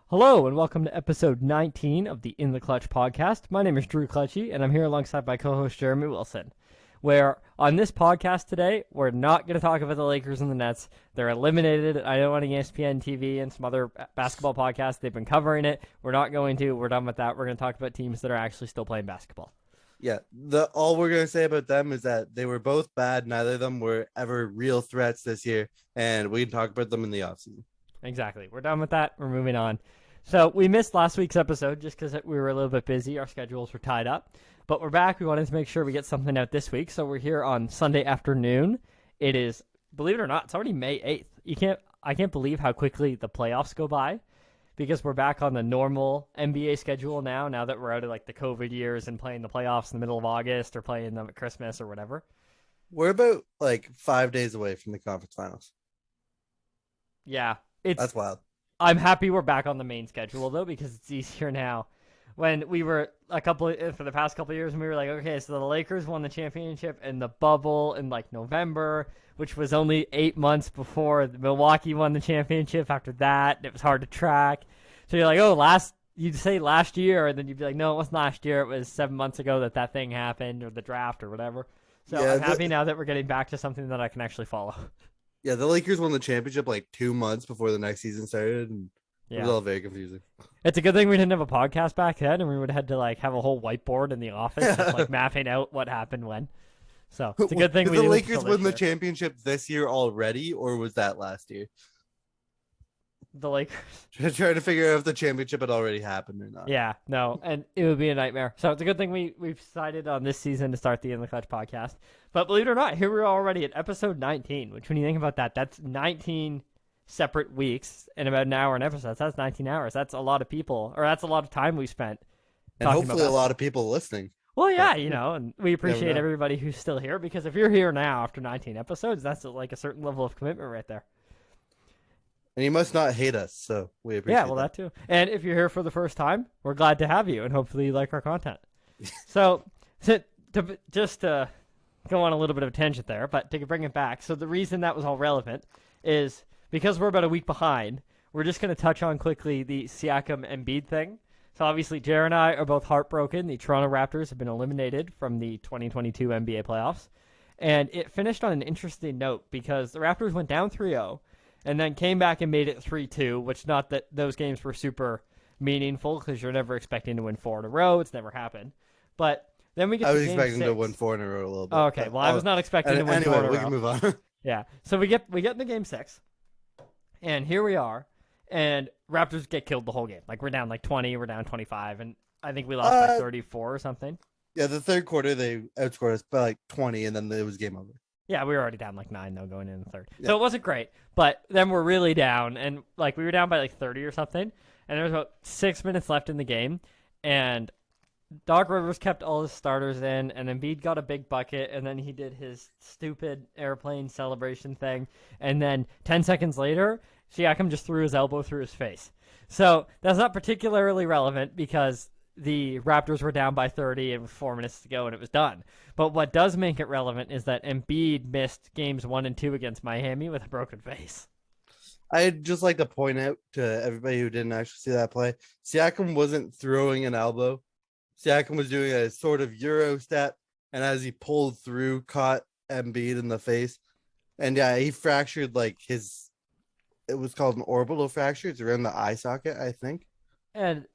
Hello and welcome to episode 19 of the In the Clutch podcast. My name is Drew Clutchy and I'm here alongside my co-host Jeremy Wilson. Where on this podcast today, we're not going to talk about the Lakers and the Nets. They're eliminated. I know on ESPN TV and some other basketball podcasts, they've been covering it. We're not going to. We're done with that. We're going to talk about teams that are actually still playing basketball. Yeah, all we're going to say about them is that they were both bad. Neither of them were ever real threats this year, and we can talk about them in the offseason. Exactly. We're done with that. We're moving on. So we missed last week's episode just because we were a little bit busy. Our schedules were tied up. But we're back. We wanted to make sure we get something out this week. So we're here on Sunday afternoon. It is, believe it or not, it's already May 8th. I can't believe how quickly the playoffs go by because we're back on the normal NBA schedule now that we're out of like the COVID years and playing the playoffs in the middle of August or playing them at Christmas or whatever. We're about like 5 days away from the conference finals. Yeah. That's wild. I'm happy we're back on the main schedule, though, because it's easier now. When we were for the past couple of years, and we were like, okay, so the Lakers won the championship in the bubble in like November, which was only 8 months before Milwaukee won the championship. After that, it was hard to track. So you're like, you'd say last year, and then you'd be like, no, it wasn't last year. It was 7 months ago that thing happened, or the draft, or whatever. So yeah, I'm happy now that we're getting back to something that I can actually follow. Yeah, the Lakers won the championship like 2 months before the next season started, and it was all very confusing. It's a good thing we didn't have a podcast back then, and we would have had to like have a whole whiteboard in the office, just like mapping out what happened when. So it's a good thing. Did the Lakers win the championship this year already, or was that last year? The Lakers. Trying to figure out if the championship had already happened or not. Yeah, no, and it would be a nightmare. So it's a good thing we've decided on this season to start the In the Clutch podcast. But believe it or not, here we're already at episode 19, which when you think about that, that's 19 separate weeks and about an hour an episode. That's 19 hours. That's a lot of people, or that's a lot of time we spent. And hopefully a lot of people listening. Well, yeah, and we appreciate everybody who's still here, because if you're here now after 19 episodes, that's like a certain level of commitment right there. And you must not hate us, so we appreciate that. Yeah, well, that too. And if you're here for the first time, we're glad to have you, and hopefully you like our content. So to go on a little bit of a tangent there, but to bring it back, so the reason that was all relevant is because we're about a week behind, we're just going to touch on quickly the Siakam Embiid thing. So obviously, Jared and I are both heartbroken. The Toronto Raptors have been eliminated from the 2022 NBA playoffs. And it finished on an interesting note because the Raptors went down 3-0 and then came back and made it 3-2, which not that those games were super meaningful because you're never expecting to win 4 in a row. It's never happened. But then we get to Game 6. I was expecting to win 4 in a row a little bit. Oh, okay, well, I was not expecting to win 4 in a row. We can move on. Yeah, so we get into Game 6, and here we are, and Raptors get killed the whole game. Like, we're down like 20, we're down 25, and I think we lost by 34 or something. Yeah, the third quarter, they outscored us by like 20, and then it was game over. Yeah, we were already down like 9, though, going in the third. Yeah. So it wasn't great, but then we're really down, and like we were down by like 30 or something, and there was about 6 minutes left in the game, and Doc Rivers kept all his starters in, and Embiid got a big bucket, and then he did his stupid airplane celebration thing, and then 10 seconds later, Siakam just threw his elbow through his face. So that's not particularly relevant because the Raptors were down by 30 and with 4 minutes to go and it was done. But what does make it relevant is that Embiid missed games 1 and 2 against Miami with a broken face. I'd just like to point out to everybody who didn't actually see that play, Siakam wasn't throwing an elbow. Siakam was doing a sort of Euro step, and as he pulled through, caught Embiid in the face. And yeah, he fractured like it was called an orbital fracture. It's around the eye socket, I think. And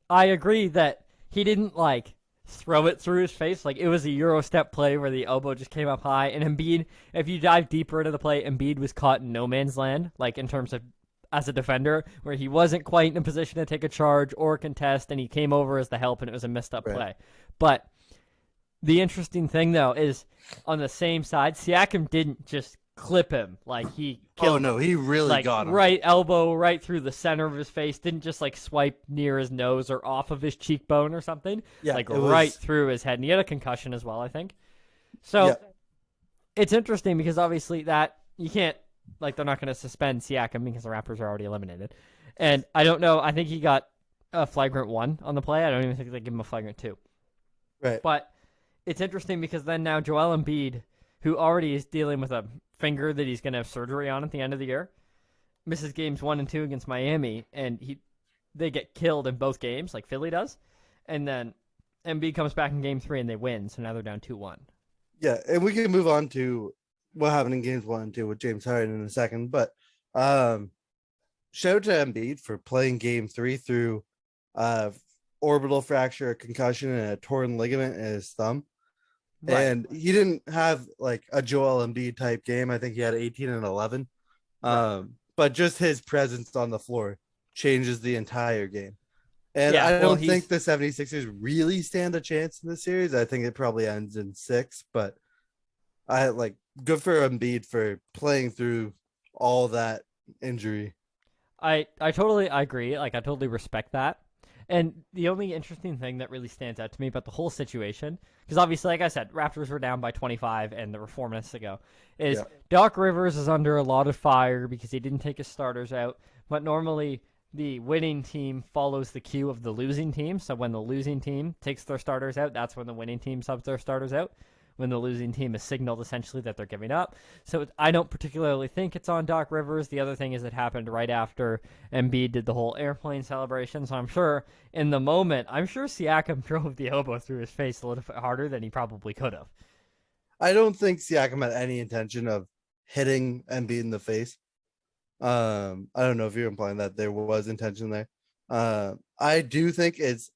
I agree that he didn't like throw it through his face. Like, it was a Euro step play where the elbow just came up high. And Embiid, if you dive deeper into the play, Embiid was caught in no man's land, like in terms of as a defender, where he wasn't quite in a position to take a charge or contest, and he came over as the help, and it was a messed up play. But the interesting thing, though, is on the same side, Siakam didn't just clip him. Like, he killed him. He really got him. Right elbow, right through the center of his face. Didn't just, like, swipe near his nose or off of his cheekbone or something. Yeah, like, right through his head. And he had a concussion as well, I think. So, it's interesting because, obviously, that you can't, like, they're not going to suspend Siakam because the Raptors are already eliminated. And I don't know. I think he got a flagrant 1 on the play. I don't even think they give him a flagrant 2. Right. But it's interesting because then now Joel Embiid, who already is dealing with a finger that he's going to have surgery on at the end of the year, misses games 1 and 2 against Miami, and they get killed in both games, like Philly does, and then Embiid comes back in game 3 and they win. So now they're down 2-1. Yeah, and we can move on to what happened in games 1 and 2 with James Harden in a second. But um, shout out to Embiid for playing game 3 through uh orbital fracture, a concussion, and a torn ligament in his thumb. Right. And he didn't have like a Joel Embiid type game. I think he had 18 and 11. Right. But just his presence on the floor changes the entire game. And Yeah. I Well, don't think he's the 76ers really stand a chance in the series. I think it probably ends in 6, but I like good for Embiid for playing through all that injury. I agree. Like I totally respect that. And the only interesting thing that really stands out to me about the whole situation, because obviously, like I said, Raptors were down by 25 and there were 4 minutes to go, is Yeah. Doc Rivers is under a lot of fire because he didn't take his starters out. But normally, the winning team follows the cue of the losing team. So when the losing team takes their starters out, that's when the winning team subs their starters out. When the losing team has signaled essentially that they're giving up. So I don't particularly think it's on Doc Rivers. The other thing is it happened right after Embiid did the whole airplane celebration. So I'm sure in the moment, I'm sure Siakam drove the elbow through his face a little bit harder than he probably could have. I don't think Siakam had any intention of hitting Embiid in the face. I don't know if you're implying that there was intention there. I do think it's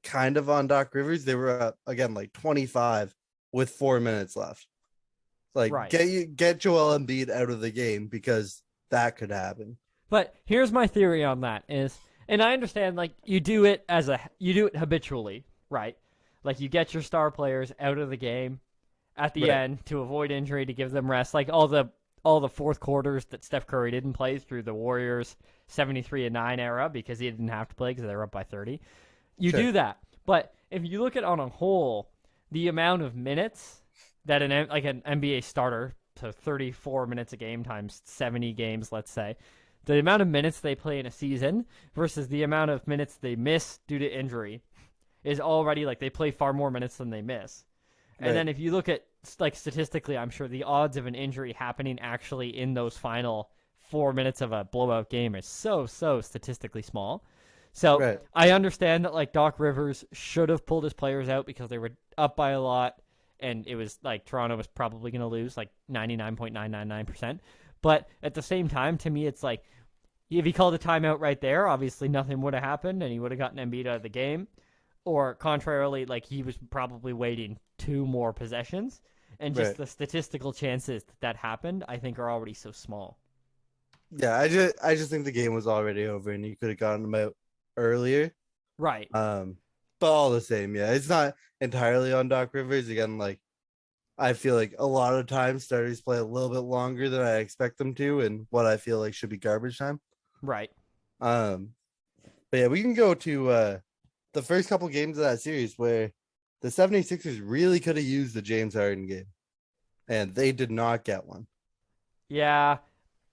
kind of on Doc Rivers. They were again like 25 with 4 minutes left. Like Right. get Joel Embiid out of the game because that could happen. But here's my theory on that is, and I understand like you do it habitually, right? Like you get your star players out of the game at the Right. end to avoid injury to give them rest. Like all the fourth quarters that Steph Curry didn't play through the Warriors 73-9 era because he didn't have to play because they were up by 30. You Sure. do that. But if you look at on a whole, the amount of minutes that an NBA starter, so 34 minutes a game times 70 games, let's say, the amount of minutes they play in a season versus the amount of minutes they miss due to injury is already like they play far more minutes than they miss. And Right. then if you look at like statistically, I'm sure the odds of an injury happening actually in those final 4 minutes of a blowout game is so statistically small. So Right. I understand that like Doc Rivers should have pulled his players out because they were up by a lot, and it was like Toronto was probably going to lose like 99.999%. But at the same time, to me, it's like if he called a timeout right there, obviously nothing would have happened, and he would have gotten Embiid out of the game. Or contrarily, like he was probably waiting 2 more possessions, and just Right. the statistical chances that happened, I think, are already so small. Yeah, I just think the game was already over and you could have gotten them out earlier. Right. But all the same, yeah, it's not entirely on Doc Rivers. Again, like I feel like a lot of times starters play a little bit longer than I expect them to, and what I feel like should be garbage time. Right. Um, but yeah, we can go to the first couple games of that series where the 76ers really could have used the James Harden game, and they did not get one. Yeah.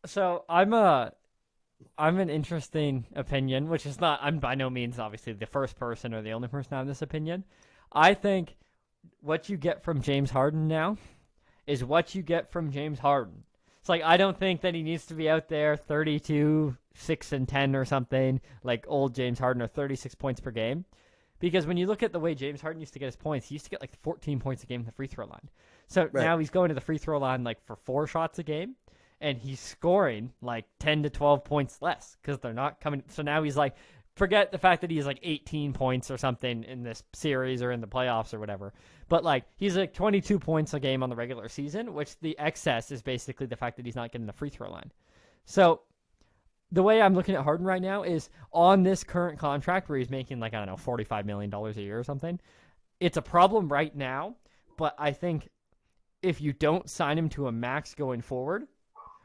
So I'm an interesting opinion, which is not I'm by no means obviously the first person or the only person to have this opinion. I think what you get from James Harden now is what you get from James Harden. It's like I don't think that he needs to be out there 32, 6 and 10 or something like old James Harden or 36 points per game. Because when you look at the way James Harden used to get his points, he used to get like 14 points a game in the free throw line. So Right. now he's going to the free throw line like for 4 shots a game, and he's scoring like 10 to 12 points less because they're not coming. So now he's like, forget the fact that he's like 18 points or something in this series or in the playoffs or whatever. But like he's like 22 points a game on the regular season, which the excess is basically the fact that he's not getting the free throw line. So the way I'm looking at Harden right now is on this current contract where he's making like, I don't know, $45 million a year or something. It's a problem right now, but I think if you don't sign him to a max going forward,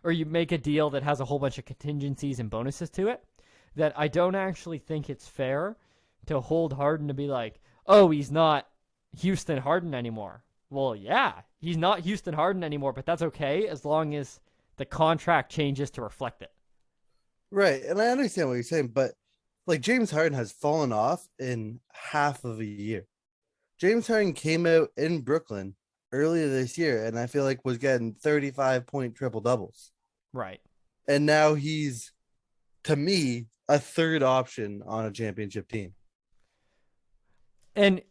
or you make a deal that has a whole bunch of contingencies and bonuses to it, that I don't actually think it's fair to hold Harden to be like, oh, he's not Houston Harden anymore. Well, yeah, he's not Houston Harden anymore, but that's okay as long as the contract changes to reflect it. Right. And I understand what you're saying, but like James Harden has fallen off in half of a year. James Harden came out in Brooklyn earlier this year and I feel like was getting 35-point triple doubles. Right. And now he's, to me, a third option on a championship team. And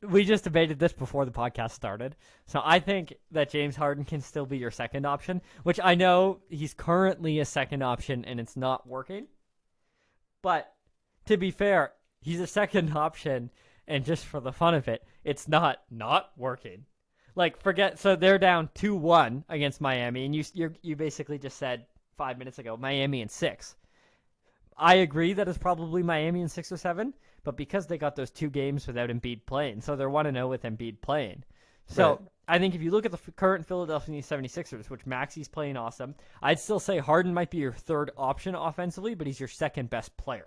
we just debated this before the podcast started. So I think that James Harden can still be your second option, which I know he's currently a second option and it's not working. But to be fair, he's a second option, and just for the fun of it, it's not working. Like, so they're down 2-1 against Miami, and you basically just said 5 minutes ago, Miami in 6. I agree that it's probably Miami in 6 or 7, but because they got those 2 games without Embiid playing, so they're 1-0 with Embiid playing. So right. I think if you look at the current Philadelphia 76ers, which Maxi's playing awesome, I'd still say Harden might be your third option offensively, but he's your second best player.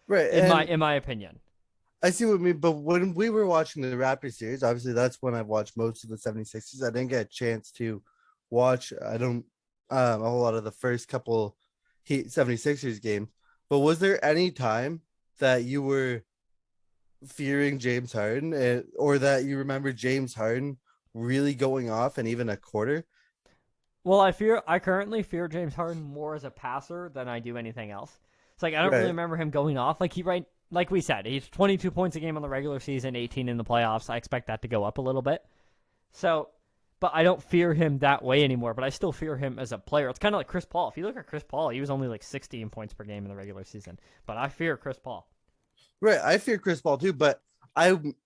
Right. In my opinion. I see what you mean, but when we were watching the Raptors series, obviously that's when I've watched most of the 76ers. I didn't get a chance to watch a whole lot of the first couple Heat 76ers games. But was there any time that you were fearing James Harden, or that you remember James Harden really going off in even a quarter? Well, I currently fear James Harden more as a passer than I do anything else. It's like I don't really remember him going off. Like we said, he's 22 points a game on the regular season, 18 in the playoffs. I expect that to go up a little bit. So, but I don't fear him that way anymore, but I still fear him as a player. It's kind of like Chris Paul. If you look at Chris Paul, he was only like 16 points per game in the regular season, but I fear Chris Paul. Right, I fear Chris Paul too, but I'm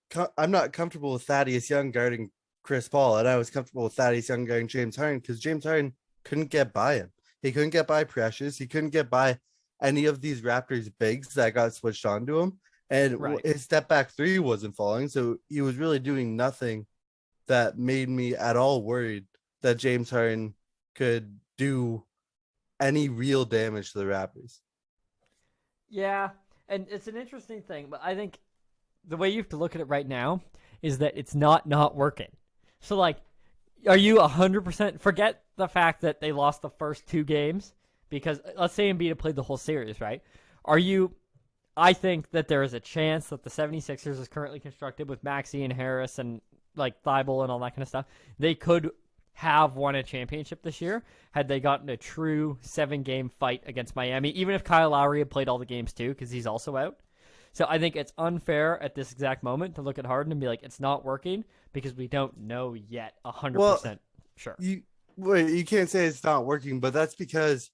not comfortable with Thaddeus Young guarding Chris Paul, and I was comfortable with Thaddeus Young guarding James Harden because James Harden couldn't get by him. He couldn't get by Precious. He couldn't get by any of these Raptors bigs that got switched onto him, and his step back 3 wasn't falling, so he was really doing nothing that made me at all worried that James Harden could do any real damage to the Raptors. Yeah, and it's an interesting thing, but I think the way you have to look at it right now is that it's not working. So, like, are you 100% forget the fact that they lost the first 2 games? Because let's say Embiid had played the whole series, right? I think that there is a chance that the 76ers is currently constructed with Maxey and Harris and like Thibault and all that kind of stuff. They could have won a championship this year had they gotten a true 7-game fight against Miami, even if Kyle Lowry had played all the games too, because he's also out. So I think it's unfair at this exact moment to look at Harden and be like, it's not working because we don't know yet 100% sure. You can't say it's not working, but that's because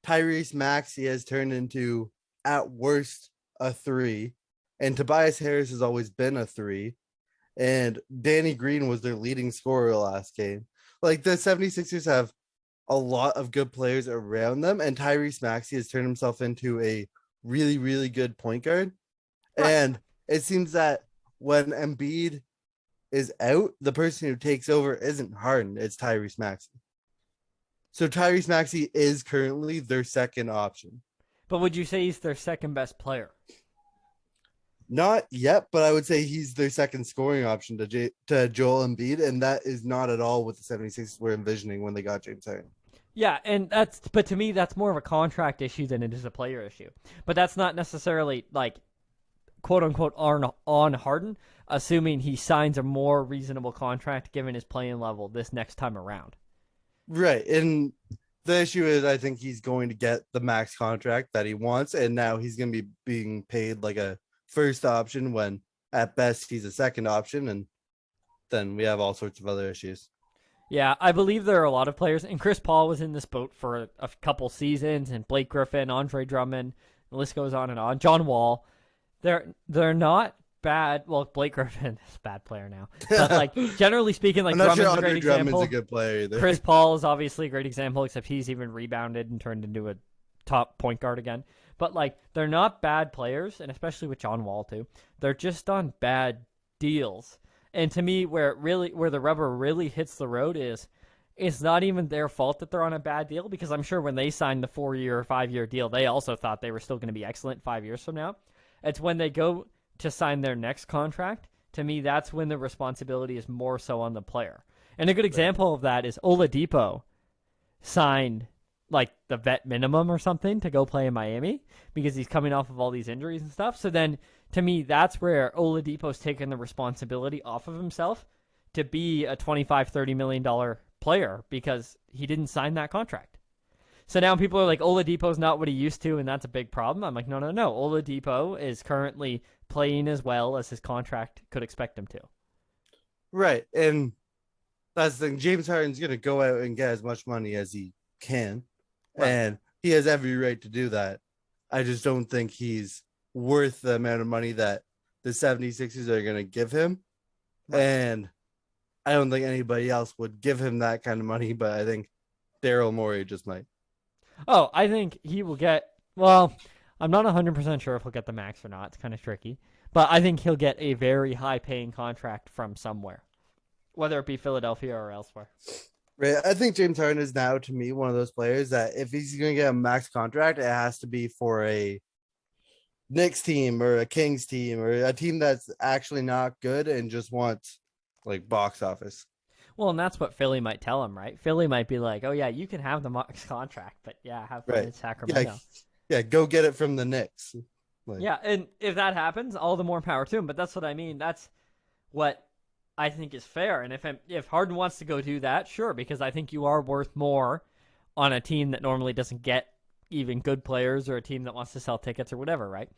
Tyrese Maxey has turned into, at worst, a 3, and Tobias Harris has always been a 3, and Danny Green was their leading scorer last game. Like, the 76ers have a lot of good players around them, and Tyrese Maxey has turned himself into a really, really good point guard. Right. And it seems that when Embiid is out, the person who takes over isn't Harden, it's Tyrese Maxey. So Tyrese Maxey is currently their second option. But would you say he's their second best player? Not yet, but I would say he's their second scoring option to Joel Embiid, and that is not at all what the 76ers were envisioning when they got James Harden. Yeah, but to me, that's more of a contract issue than it is a player issue. But that's not necessarily, like, quote-unquote on Harden, assuming he signs a more reasonable contract given his playing level this next time around. Right, and the issue is I think he's going to get the max contract that he wants, and now he's going to be being paid like a first option when at best he's a second option, and then we have all sorts of other issues. Yeah, I believe there are a lot of players, and Chris Paul was in this boat for a couple seasons, and Blake Griffin, Andre Drummond, the list goes on and on. John Wall, they're not bad. Well, Blake Griffin is a bad player now, but like generally speaking, like Drummond's a great example. Drummond's a good player either. Chris Paul is obviously a great example, except he's even rebounded and turned into a top point guard again. But like they're not bad players, and especially with John Wall too, they're just on bad deals. And to me, where the rubber really hits the road is, it's not even their fault that they're on a bad deal, because I'm sure when they signed the 4-year or 5-year deal, they also thought they were still going to be excellent 5 years from now. It's when they go to sign their next contract, to me, that's when the responsibility is more so on the player. And a good example of that is Oladipo signed like the vet minimum or something to go play in Miami because he's coming off of all these injuries and stuff. So then, to me, that's where Oladipo's taken the responsibility off of himself to be a $25-30 million player because he didn't sign that contract. So now people are like, Oladipo's not what he used to, and that's a big problem. I'm like, no. Oladipo is currently playing as well as his contract could expect him to. Right. And that's the thing. James Harden's going to go out and get as much money as he can. Right. And he has every right to do that. I just don't think he's worth the amount of money that the 76ers are going to give him. Right. And I don't think anybody else would give him that kind of money, but I think Daryl Morey just might. Oh, I think he will get, well, I'm not 100% sure if he'll get the max or not. It's kind of tricky. But I think he'll get a very high-paying contract from somewhere, whether it be Philadelphia or elsewhere. Right. I think James Harden is now, to me, one of those players that if he's going to get a max contract, it has to be for a Knicks team or a Kings team or a team that's actually not good and just wants like box office. Well, and that's what Philly might tell him, right? Philly might be like, oh, yeah, you can have the max contract, but yeah, have fun in Sacramento. Yeah, go get it from the Knicks. Like, yeah, and if that happens, all the more power to him. But that's what I mean. That's what I think is fair. And if Harden wants to go do that, sure, because I think you are worth more on a team that normally doesn't get even good players or a team that wants to sell tickets or whatever, right?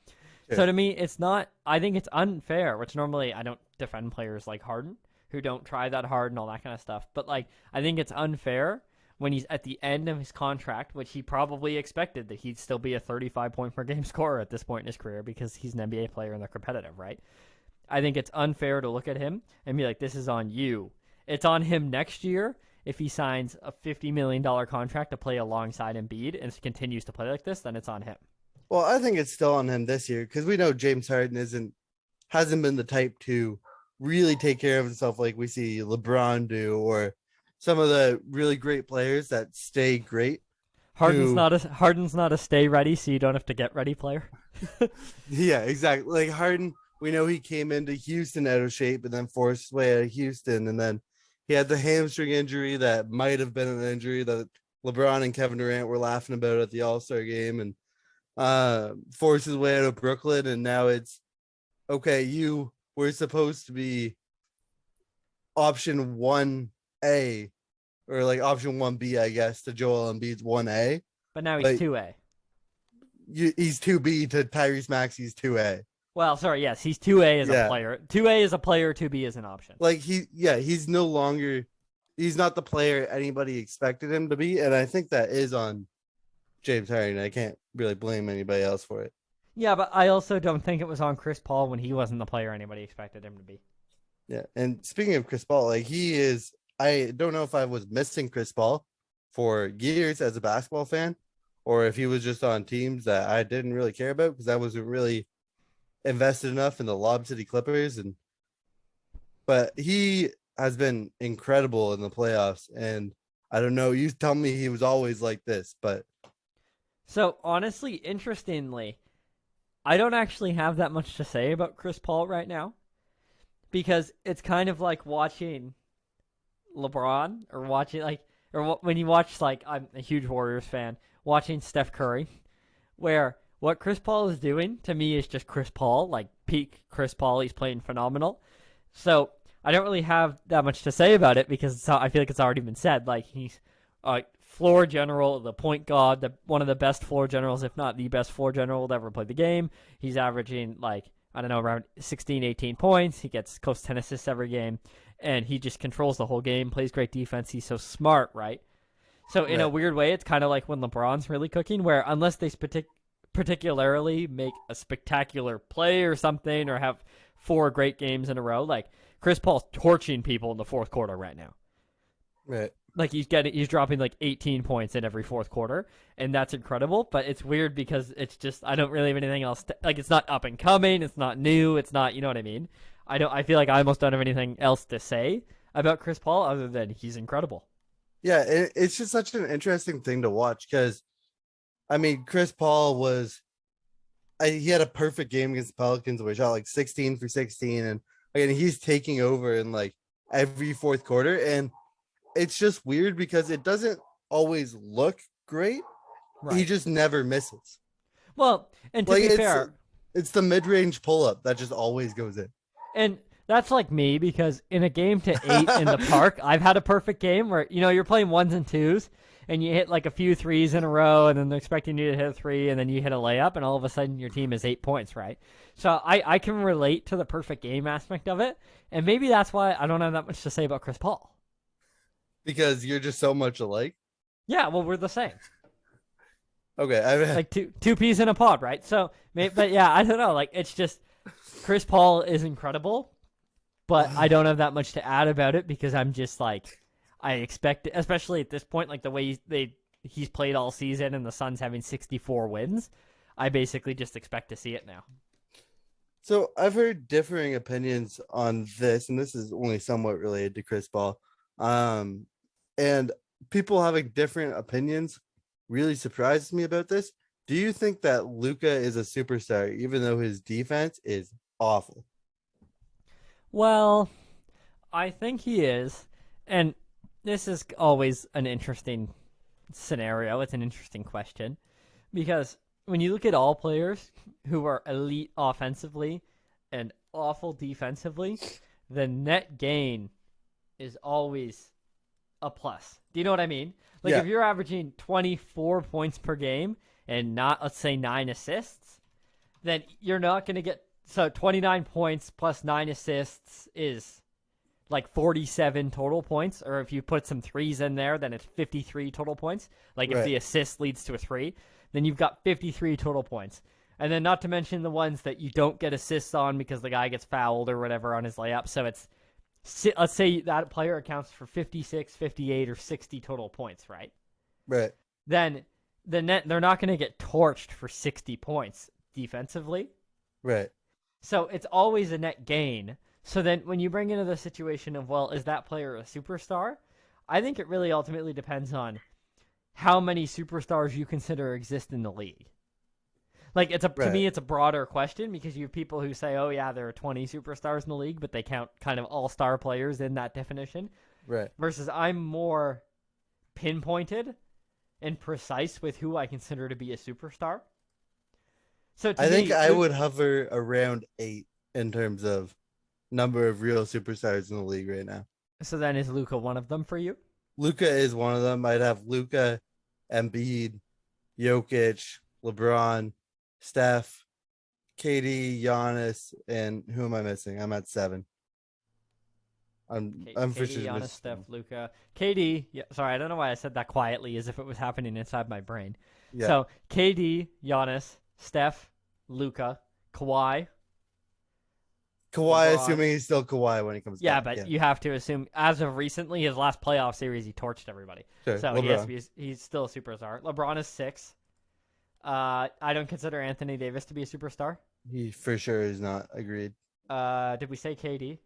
Yeah. So to me, it's not – I think it's unfair, which normally I don't defend players like Harden who don't try that hard and all that kind of stuff. But, like, I think it's unfair when he's at the end of his contract, which he probably expected that he'd still be a 35-point-per-game scorer at this point in his career because he's an NBA player and they're competitive, right? I think it's unfair to look at him and be like, this is on you. It's on him next year if he signs a $50 million contract to play alongside Embiid and continues to play like this, then it's on him. Well, I think it's still on him this year because we know James Harden hasn't been the type to really take care of himself like we see LeBron do or some of the really great players that stay great. Harden's not a stay ready, so you don't have to get ready player. Yeah, exactly. Like Harden, we know he came into Houston out of shape and then forced his way out of Houston, and then he had the hamstring injury that might have been an injury that LeBron and Kevin Durant were laughing about at the All-Star game, and forced his way out of Brooklyn, and now it's okay. You were supposed to be option 1A. Or like option 1B, I guess, to Joel Embiid's 1A. But now he's 2A. He's 2B to Tyrese Maxey's 2A. Well, sorry, yes, he's 2A as a player. 2A is a player, 2B is an option. Like he's no longer, he's not the player anybody expected him to be, and I think that is on James Harden. I can't really blame anybody else for it. Yeah, but I also don't think it was on Chris Paul when he wasn't the player anybody expected him to be. Yeah, and speaking of Chris Paul, like he is. I don't know if I was missing Chris Paul for years as a basketball fan or if he was just on teams that I didn't really care about because I wasn't really invested enough in the Lob City Clippers. But he has been incredible in the playoffs. And I don't know, you tell me he was always like this, but. So honestly, interestingly, I don't actually have that much to say about Chris Paul right now because it's kind of like watching LeBron or watching when you watch I'm a huge Warriors fan, watching Steph Curry, where what Chris Paul is doing to me is just Chris Paul, like peak Chris Paul. He's playing phenomenal. So I don't really have that much to say about it because I feel like it's already been said. Like he's floor general, the point guard, one of the best floor generals, if not the best floor general to ever play the game. He's averaging around 16, 18 points. He gets close to 10 assists every game. And he just controls the whole game, plays great defense. He's so smart, right? So in a weird way, it's kind of like when LeBron's really cooking, where unless they particularly make a spectacular play or something or have 4 great games in a row, like Chris Paul's torching people in the fourth quarter right now. Right. Like he's dropping like 18 points in every fourth quarter, and that's incredible. But it's weird because it's just I don't really have anything else. It's not up and coming. It's not new. It's not, you know what I mean? I feel like I almost don't have anything else to say about Chris Paul other than he's incredible. Yeah, it's just such an interesting thing to watch because, I mean, Chris Paul he had a perfect game against the Pelicans where he shot like 16 for 16, and again he's taking over in like every fourth quarter, and it's just weird because it doesn't always look great. Right. He just never misses. Well, and to be fair, it's the mid-range pull-up that just always goes in. And that's like me because in a game to 8 in the park, I've had a perfect game where, you're playing 1s and 2s and you hit like a few threes in a row, and then they're expecting you to hit a three, and then you hit a layup, and all of a sudden your team is 8 points, right? So I can relate to the perfect game aspect of it, and maybe that's why I don't have that much to say about Chris Paul. Because you're just so much alike. Yeah, well, we're the same. Okay, I Like two peas in a pod, right? So, but yeah, I don't know. Like, it's just Chris Paul is incredible, but I don't have that much to add about it because I'm just like I expect, especially at this point, like the way he's played all season and the Suns having 64 wins. I basically just expect to see it now. So I've heard differing opinions on this, and this is only somewhat related to Chris Paul. And people having different opinions really surprises me about this. Do you think that Luka is a superstar, even though his defense is awful? Well, I think he is, and this is always an interesting scenario. It's an interesting question because when you look at all players who are elite offensively and awful defensively, the net gain is always a plus. Do you know what I mean? Like if you're averaging 24 points per game and not, let's say, 9 assists, then you're not going to get, so 29 points plus 9 assists is like 47 total points, or if you put some threes in there, then it's 53 total points. Like if the assist leads to a 3, then you've got 53 total points. And then not to mention the ones that you don't get assists on because the guy gets fouled or whatever on his layup. So it's, let's say that player accounts for 56, 58, or 60 total points, right? Right. Then the net, they're not going to get torched for 60 points defensively. Right. So it's always a net gain. So then when you bring into the situation of, well, is that player a superstar? I think it really ultimately depends on how many superstars you consider exist in the league. Like to me, it's a broader question because you have people who say, oh yeah, there are 20 superstars in the league, but they count kind of all-star players in that definition. Right. Versus I'm more pinpointed and precise with who I consider to be a superstar. So I think I would hover around 8 in terms of number of real superstars in the league right now. So then is Luka one of them for you? Luka is one of them. I'd have Luka, Embiid, Jokic, LeBron, Steph, KD, Giannis, and who am I missing? I'm at 7. I'm for sure. Giannis, Steph, Luka, KD. Yeah, sorry, I don't know why I said that quietly, as if it was happening inside my brain. Yeah. So KD, Giannis, Steph, Luka, Kawhi. LeBron. Assuming he's still Kawhi when he comes back. Yeah, but you have to assume, as of recently, his last playoff series, he torched everybody. Sure. So he's still a superstar. LeBron is 6. I don't consider Anthony Davis to be a superstar. He for sure is not. Agreed. Did we say KD?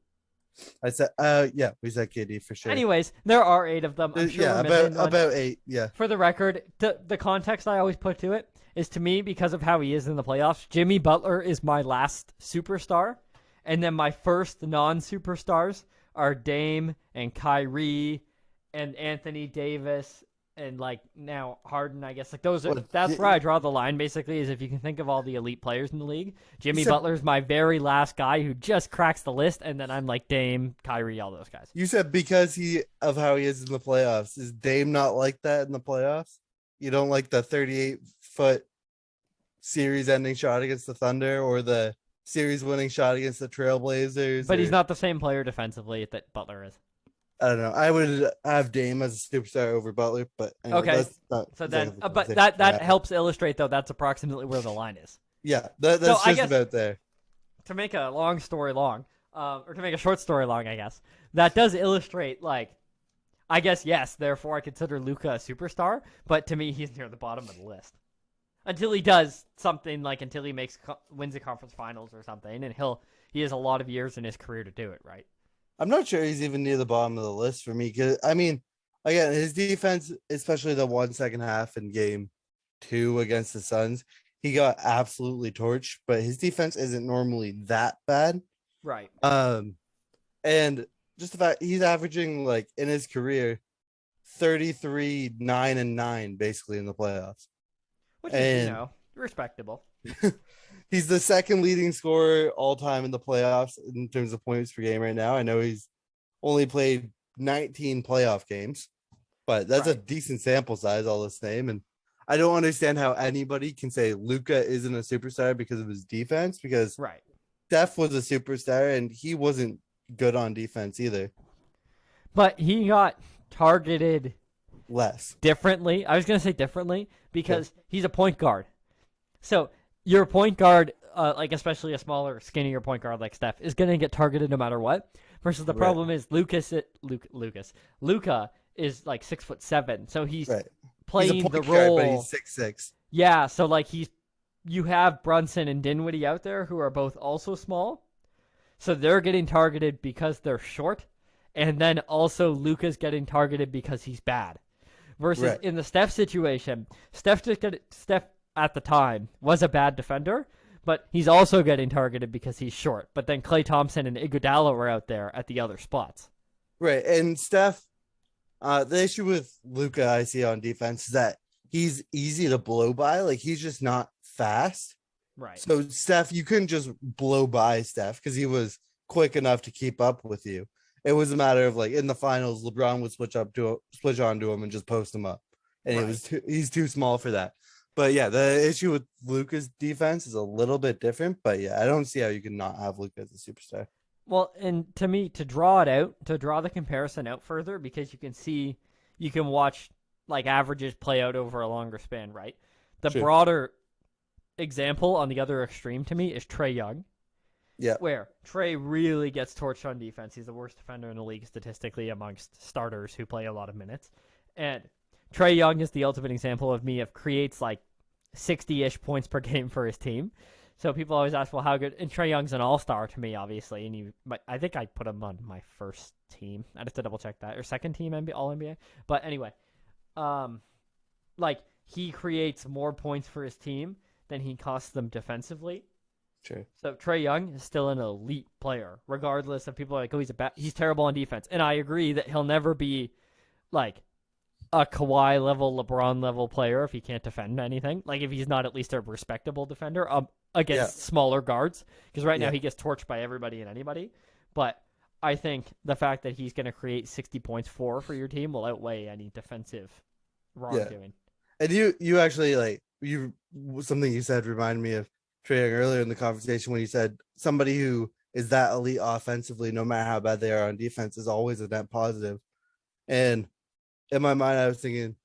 I said, yeah, we said KD for sure. Anyways, there are 8 of them. I'm sure about 8. Yeah. For the record, the context I always put to it is, to me, because of how he is in the playoffs, Jimmy Butler is my last superstar, and then my first non-superstars are Dame and Kyrie and Anthony Davis. And like now Harden, I guess, like those are, that's where I draw the line basically, is if you can think of all the elite players in the league, Jimmy Butler's my very last guy who just cracks the list, and then I'm like Dame, Kyrie, all those guys. You said because of how he is in the playoffs. Is Dame not like that in the playoffs? You don't like the 38-foot series-ending shot against the Thunder or the series-winning shot against the Trailblazers? But he's not the same player defensively that Butler is. I don't know. I would have Dame as a superstar over Butler, but anyway, okay. So then, but that helps illustrate, though. That's approximately where the line is. Yeah, that's so just about there. To make a long story long, or to make a short story long, I guess that does illustrate. Like, I guess yes. Therefore, I consider Luka a superstar, but to me, he's near the bottom of the list until he does something, like until he wins a conference finals or something, and he has a lot of years in his career to do it, right? I'm not sure he's even near the bottom of the list for me. Because I mean, again, his defense, especially the second half in game 2 against the Suns, he got absolutely torched. But his defense isn't normally that bad, right? And just the fact he's averaging, like, in his career 33, 9, and 9 basically in the playoffs, which is respectable. He's the second leading scorer all time in the playoffs in terms of points per game right now. I know he's only played 19 playoff games. but that's a Right. decent sample size, all the same. And I don't understand how anybody can say Luka isn't a superstar because of his defense, because Right. Steph was a superstar and he wasn't good on defense either. But he got targeted Less. differently. I was going to say differently Okay. because he's a point guard. So your point guard, like especially a smaller, skinnier point guard like Steph, is going to get targeted no matter what. Versus the Right. problem is Luca is like 6'7", so he's Right. He's a playing the point guard, but he's role. 6'6". Yeah, so like you have Brunson and Dinwiddie out there who are both also small, so they're getting targeted because they're short, and then also Luca's getting targeted because he's bad. Versus Right. in the Steph situation, Steph at the time was a bad defender, but he's also getting targeted because he's short. But then Klay Thompson and Iguodala were out there at the other spots. Right. And Steph, the issue with Luca I see on defense is that he's easy to blow by. Like he's just not fast. Right. So Steph, you couldn't just blow by Steph because he was quick enough to keep up with you. It was a matter of like in the finals, LeBron would switch on to him and just post him up, and Right. he's too small for that. But yeah, the issue with Luca's defense is a little bit different. But yeah, I don't see how you can not have Luca as a superstar. Well, and to me, to draw it out, to draw the comparison out further, because you can watch like averages play out over a longer span, right? The Sure. broader example on the other extreme to me is Trae Young, Yeah. where Trae really gets torched on defense. He's the worst defender in the league statistically amongst starters who play a lot of minutes. And Trae Young is the ultimate example of me of creates like 60-ish points per game for his team. So people always ask, well, how good? And Trae Young's an all-star to me, obviously. And I think I put him on my first team. I have to double check that, or second team NBA, All NBA. But anyway, um, like he creates more points for his team than he costs them defensively. Sure. So Trae Young is still an elite player, regardless of people are like, oh, he's terrible on defense. And I agree that he'll never be like a Kawhi level, LeBron level player if he can't defend anything. Like if he's not at least a respectable defender Yeah. against smaller guards, because right now Yeah. he gets torched by everybody and anybody. But I think the fact that he's going to create 60 points for your team will outweigh any defensive Yeah. wrongdoing. And you actually like you something you said reminded me of Trae Young earlier in the conversation when you said somebody who is that elite offensively, no matter how bad they are on defense, is always a net positive. And in my mind, I was thinking,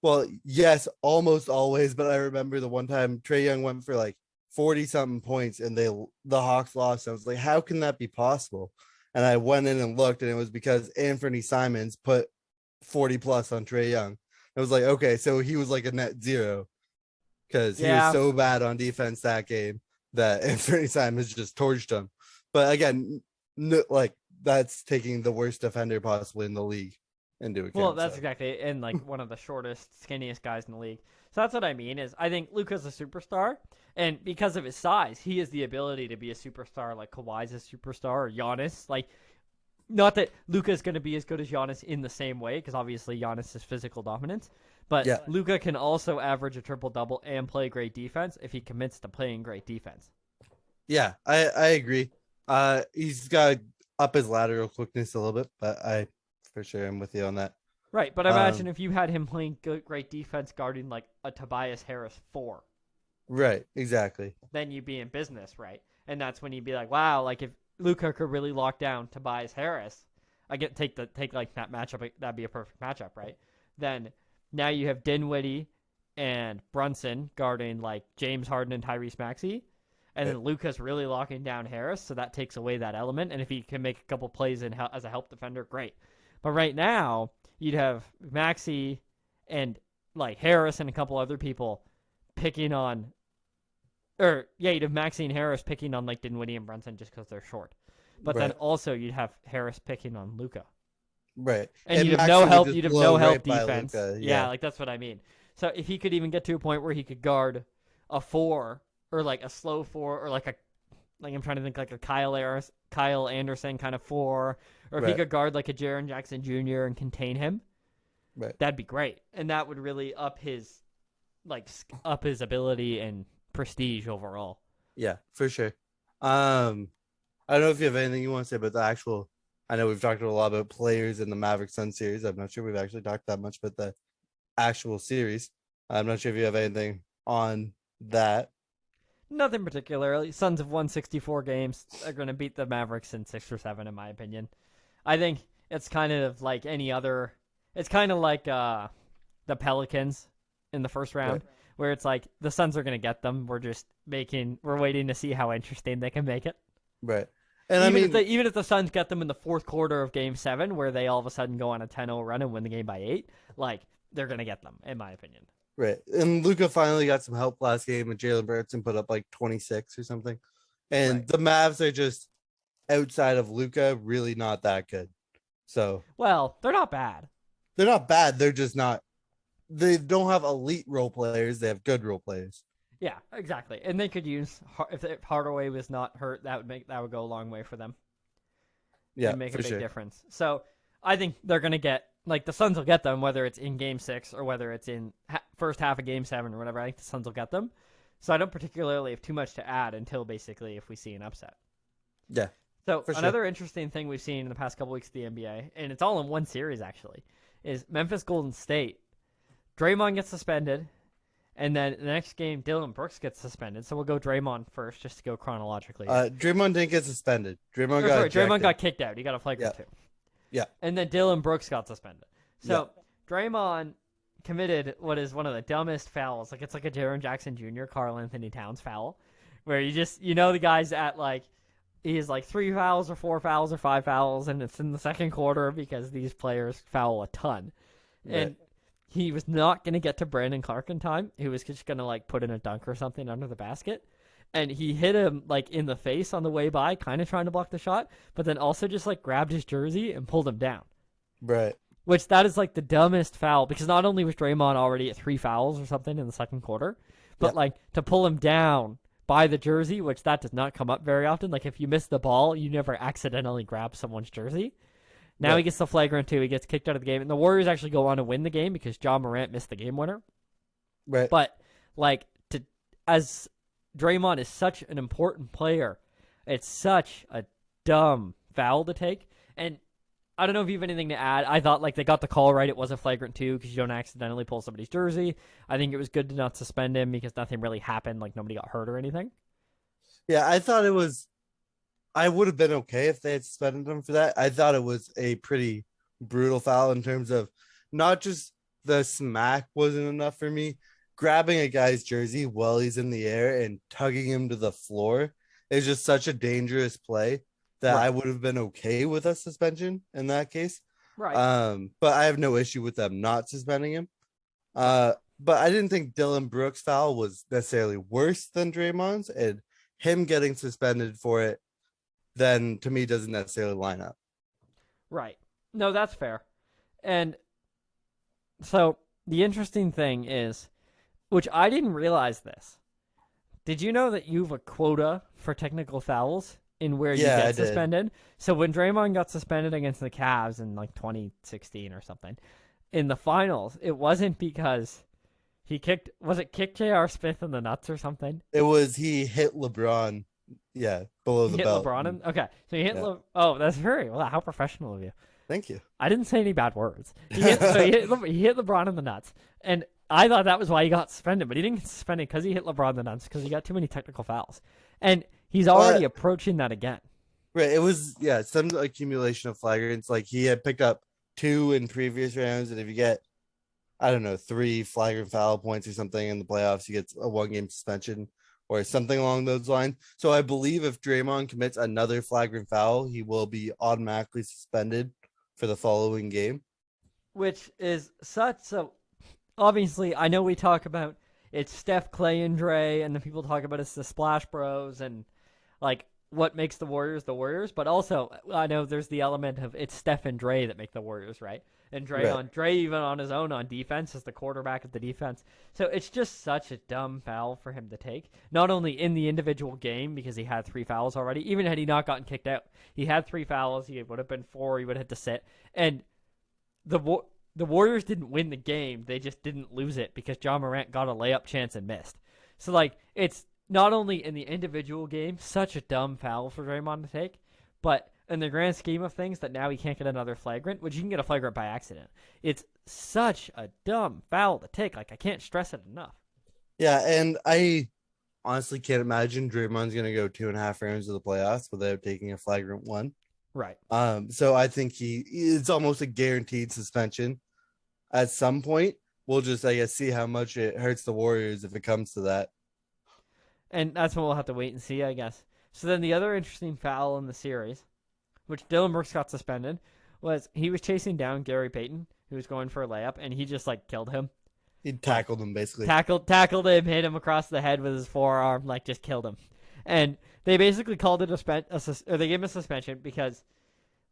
well, yes, almost always, but I remember the one time Trae Young went for like 40 something points and the Hawks lost. I was like, how can that be possible? And I went in and looked, and it was because Anthony Simons put 40 plus on Trae Young. I was like, okay, so he was like a net zero because he was Yeah. so bad on defense that game that Anthony Simons just torched him. But again, like that's taking the worst defender possibly in the league into account. Well, that's so. exactly it. And like one of the shortest, skinniest guys in the league. So that's what I mean is I think Luka's a superstar, and because of his size, he has the ability to be a superstar like Kawhi's a superstar or Giannis. Like, not that Luka's going to be as good as Giannis in the same way, because obviously Giannis is physical dominance, but Yeah. Luka can also average a triple double and play great defense if he commits to playing great defense. Yeah, I agree. He's got to up his lateral quickness a little bit, but I for sure am with you on that. Right, but imagine Um, if you had him playing good, great defense guarding like a Tobias Harris 4. right, exactly. Then you'd be in business, right? And that's when you'd be like, wow, like if Luka could really lock down Tobias Harris, I get take like that matchup. That'd be a perfect matchup, right? Then now you have Dinwiddie and Brunson guarding like James Harden and Tyrese Maxey, and then Right. Luka's really locking down Harris, so that takes away that element. And if he can make a couple plays as a help defender, great. But right now you'd have Maxey and like Harris and a couple other people picking on, or yeah, you'd have Maxey and Harris picking on like Dinwiddie and Brunson just because they're short. But then Right, also you'd have Harris picking on Luka, right. and you'd have Maxey no would help. just You'd have blow no help right by defense. Luka. Yeah, Yeah, like that's what I mean. So if he could even get to a point where he could guard a 4 or like a slow 4 or like I'm trying to think like a Kyle Anderson kind of 4, or if he right, could guard like a Jaren Jackson Jr. and contain him, right. that'd be great, and that would really up his ability and prestige overall. Yeah, for sure. I don't know if you have anything you want to say about the actual I know we've talked a lot about players in the Maverick Sun series. I'm not sure we've actually talked that much about the actual series. I'm not sure if you have anything on that. Nothing particularly. Suns have won 64 games. They're going to beat the Mavericks in 6 or 7, in my opinion. I think it's kind of like any other. It's kind of like the Pelicans in the first round, Right. where it's like the Suns are going to get them. We're waiting to see how interesting they can make it. Right. And I mean, Even if the Suns get them in the fourth quarter of Game 7, where they all of a sudden go on a 10-0 run and win the game by 8, like they're going to get them, in my opinion. right. And Luca finally got some help last game, and Jalen Brunson put up like 26 or something. And Right. the Mavs are just outside of Luca, really not that good. So Well, they're not bad. they're not bad. They're just not. They don't have elite role players. They have good role players. Yeah, exactly. And they could use if Hardaway was not hurt, that would go a long way for them. Yeah, And make a for big sure. difference. So I think they're going to get, like, the Suns will get them, whether it's in Game 6 or whether it's in first half of Game 7 or whatever. I think the Suns will get them. So I don't particularly have too much to add until basically if we see an upset. Yeah. So For sure. another interesting thing we've seen in the past couple weeks of the NBA, and it's all in one series actually, is Memphis Golden State. Draymond gets suspended, and then the next game Dylan Brooks gets suspended. So we'll go Draymond first, just to go chronologically. Draymond didn't get suspended. Draymond Draymond got kicked out. He got a flagrant 2. Yeah. And then Dylan Brooks got suspended. So Draymond committed what is one of the dumbest fouls. Like, it's like a Jaren Jackson Jr., Karl Anthony Towns foul, where the guy's at like, he has like 3 fouls or 4 fouls or 5 fouls, and it's in the second quarter because these players foul a ton. Right. And he was not going to get to Brandon Clark in time. He was just going to like put in a dunk or something under the basket. And he hit him like in the face on the way by, kind of trying to block the shot, but then also just like grabbed his jersey and pulled him down. Right. Which that is like the dumbest foul, because not only was Draymond already at 3 fouls or something in the second quarter, but like to pull him down by the jersey, which that does not come up very often. Like, if you miss the ball, you never accidentally grab someone's jersey. Now he gets the flagrant 2. He gets kicked out of the game, and the Warriors actually go on to win the game because John Morant missed the game winner. Right. But like, as Draymond is such an important player, it's such a dumb foul to take. And I don't know if you have anything to add. I thought like they got the call right. It was a flagrant 2 because you don't accidentally pull somebody's jersey. I think it was good to not suspend him because nothing really happened. Like, nobody got hurt or anything. Yeah, I thought it was. I would have been okay if they had suspended him for that. I thought it was a pretty brutal foul in terms of not just the smack wasn't enough for me. Grabbing a guy's jersey while he's in the air and tugging him to the floor is just such a dangerous play that I would have been okay with a suspension in that case. Right. But I have no issue with them not suspending him. But I didn't think Dylan Brooks' foul was necessarily worse than Draymond's, and him getting suspended for it then to me doesn't necessarily line up. Right. No, that's fair. And so the interesting thing is, which I didn't realize this. Did you know that you have a quota for technical fouls in where you get suspended? So when Draymond got suspended against the Cavs in like 2016 or something, in the finals, it wasn't because he kicked J.R. Smith in the nuts or something? It was he hit LeBron. Yeah, below the belt. LeBron. Okay, so he hit. Oh, that's how professional of you. Thank you. I didn't say any bad words. He hit LeBron in the nuts, and I thought that was why he got suspended. But he didn't get suspended because he hit LeBron in the nuts, because he got too many technical fouls, and he's already approaching that again. Right. It was some accumulation of flagrants. Like, he had picked up 2 in previous rounds, and if you get, I don't know, 3 flagrant foul points or something in the playoffs, you get a 1-game suspension or something along those lines. So I believe if Draymond commits another flagrant foul, he will be automatically suspended for the following game. Which is obviously, I know we talk about it's Steph, Clay, and Dre, and the people talk about it's the Splash Bros, and like what makes the Warriors, but also I know there's the element of it's Steph and Dre that make the Warriors, right? And Dre even on his own on defense is the quarterback of the defense. So it's just such a dumb foul for him to take. Not only in the individual game, because he had 3 fouls already, even had he not gotten kicked out. He had 3 fouls, he would have been 4, he would have had to sit. And the Warriors didn't win the game, they just didn't lose it because John Morant got a layup chance and missed. So like, it's not only in the individual game, such a dumb foul for Draymond to take, but in the grand scheme of things that now he can't get another flagrant, which you can get a flagrant by accident. It's such a dumb foul to take. Like, I can't stress it enough. Yeah, and I honestly can't imagine Draymond's gonna go 2.5 rounds of the playoffs without taking a flagrant one. Right. So I think it's almost a guaranteed suspension at some point. We'll just, I guess, see how much it hurts the Warriors if it comes to that. And that's what we'll have to wait and see, I guess. So then the other interesting foul in the series, which Dylan Brooks got suspended, was he was chasing down Gary Payton, who was going for a layup, and he just like killed him. He tackled him basically. Tackled him, hit him across the head with his forearm, like just killed him. And they basically called it or they gave him a suspension because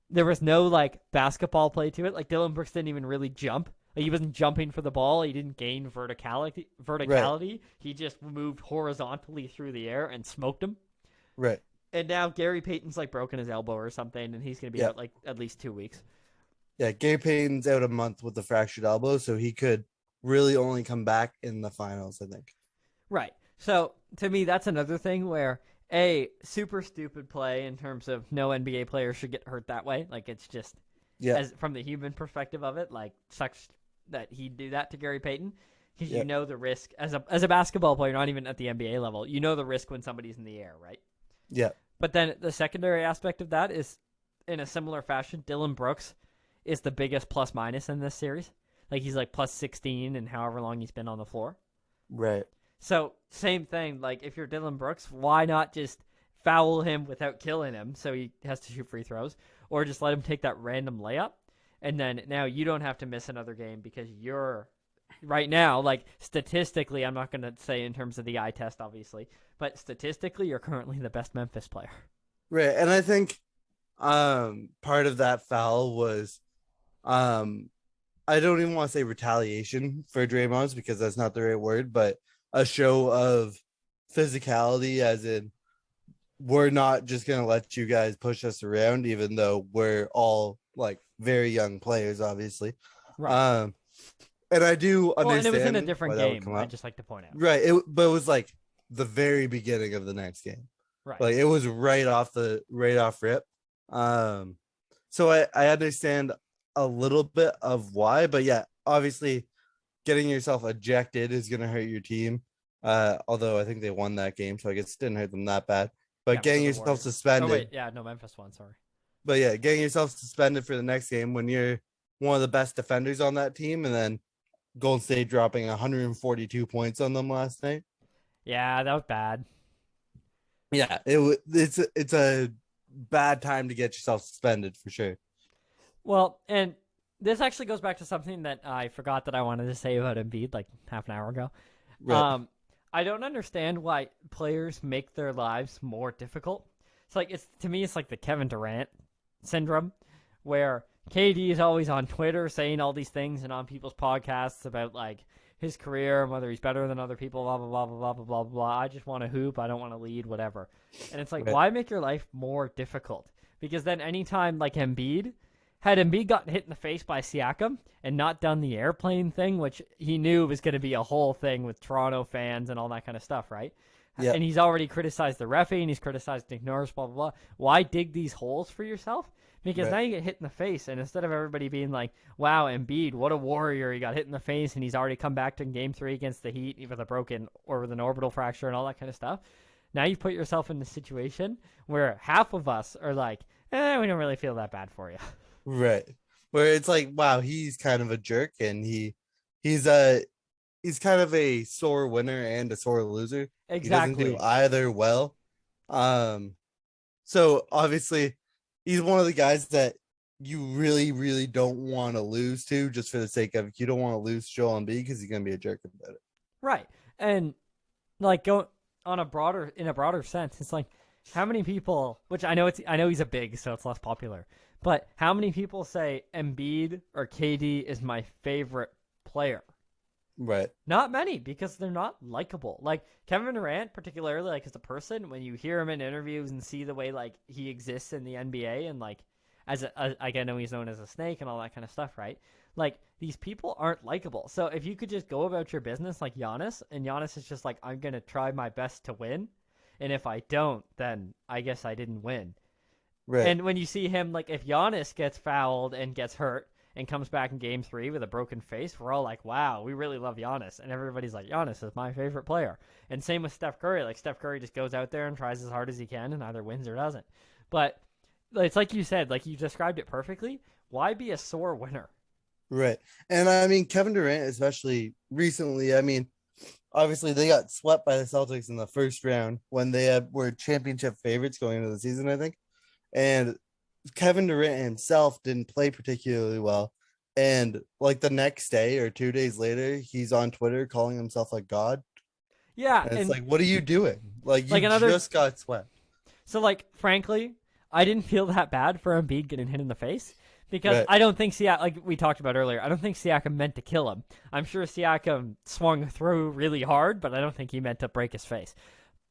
there was no like basketball play to it. Like Dylan Brooks didn't even really jump. Like, he wasn't jumping for the ball. He didn't gain verticality. Right. He just moved horizontally through the air and smoked him. Right. And now Gary Payton's like broken his elbow or something, and he's gonna be out like at least 2 weeks. Yeah, Gary Payton's out a month with a fractured elbow, so he could really only come back in the finals, I think. Right. So to me, that's another thing where super stupid play in terms of no NBA player should get hurt that way. Like, it's just as from the human perspective of it, like, sucks that he'd do that to Gary Payton, because you know the risk as a basketball player, not even at the NBA level. You know the risk when somebody's in the air, right? Yeah. But then the secondary aspect of that is, in a similar fashion, Dylan Brooks is the biggest plus minus in this series. Like, he's like plus 16 and however long he's been on the floor. Right. So same thing. Like, if you're Dylan Brooks, why not just foul him without killing him so he has to shoot free throws, or just let him take that random layup, and then now you don't have to miss another game because you're right now, like, statistically, I'm not going to say in terms of the eye test, obviously, but statistically, you're currently the best Memphis player. Right. And I think part of that foul was I don't even want to say retaliation for Draymond's, because that's not the right word, but a show of physicality, as in, we're not just going to let you guys push us around, even though we're all like very young players, obviously. Right. And I do understand. Well, and it was in a different game, I'd just like to point out. Right. But it was like the very beginning of the next game. Right. Like, it was right off rip. So I understand a little bit of why, but yeah, obviously getting yourself ejected is going to hurt your team. Although I think they won that game, so I guess it didn't hurt them that bad. But getting yourself suspended. Oh, wait. Yeah, no, Memphis won. Sorry. But yeah, getting yourself suspended for the next game when you're one of the best defenders on that team, and then Golden State dropping 142 points on them last night. Yeah, that was bad. Yeah, it's a bad time to get yourself suspended for sure. Well, and this actually goes back to something that I forgot that I wanted to say about Embiid like half an hour ago. Right. I don't understand why players make their lives more difficult. It's like, to me, it's like the Kevin Durant syndrome, where KD is always on Twitter saying all these things and on people's podcasts about like his career and whether he's better than other people, blah, blah, blah, blah, blah, blah, blah. I just want to hoop. I don't want to lead, whatever. And it's like, why make your life more difficult? Because then anytime, like, had Embiid gotten hit in the face by Siakam and not done the airplane thing, which he knew was going to be a whole thing with Toronto fans and all that kind of stuff, right? Yeah. And he's already criticized the reffing, he's criticized Nick Nurse, blah, blah, blah. Why dig these holes for yourself? Because now you get hit in the face, and instead of everybody being like, wow, Embiid, what a warrior, he got hit in the face, and he's already come back to Game 3 against the Heat with a broken or with an orbital fracture and all that kind of stuff. Now you put yourself in a situation where half of us are like, we don't really feel that bad for you. Right. Where it's like, wow, he's kind of a jerk, and he's kind of a sore winner and a sore loser. Exactly. He doesn't do either well. So obviously he's one of the guys that you really, really don't want to lose to, just for the sake of, you don't want to lose Joel Embiid because he's gonna be a jerk about it. Right. And like, go in a broader sense, it's like, how many people, which I know he's a big, so it's less popular, but how many people say Embiid or KD is my favorite player? Right. Not many, because they're not likable. Like Kevin Durant, particularly, like as a person, when you hear him in interviews and see the way like he exists in the NBA, and like I know he's known as a snake and all that kind of stuff, right? Like, these people aren't likable. So if you could just go about your business like Giannis, and Giannis is just like, I'm gonna try my best to win, and if I don't, then I guess I didn't win. Right. And when you see him, like, if Giannis gets fouled and gets hurt and comes back in game 3 with a broken face, we're all like, wow, we really love Giannis. And everybody's like, Giannis is my favorite player. And same with Steph Curry. Like, Steph Curry just goes out there and tries as hard as he can and either wins or doesn't. But it's like you said, like, you described it perfectly. Why be a sore winner? Right. And I mean, Kevin Durant, especially recently, I mean, obviously they got swept by the Celtics in the first round when they were championship favorites going into the season, I think. And Kevin Durant himself didn't play particularly well. And like the next day or 2 days later, he's on Twitter calling himself a god. Yeah, And it's and like, what are you doing? Like, you like another. just got swept. So, like, frankly, I didn't feel that bad for Embiid getting hit in the face because Right. I don't think Siakam, like we talked about earlier, I don't think Siakam meant to kill him. I'm sure Siakam swung through really hard, but I don't think he meant to break his face.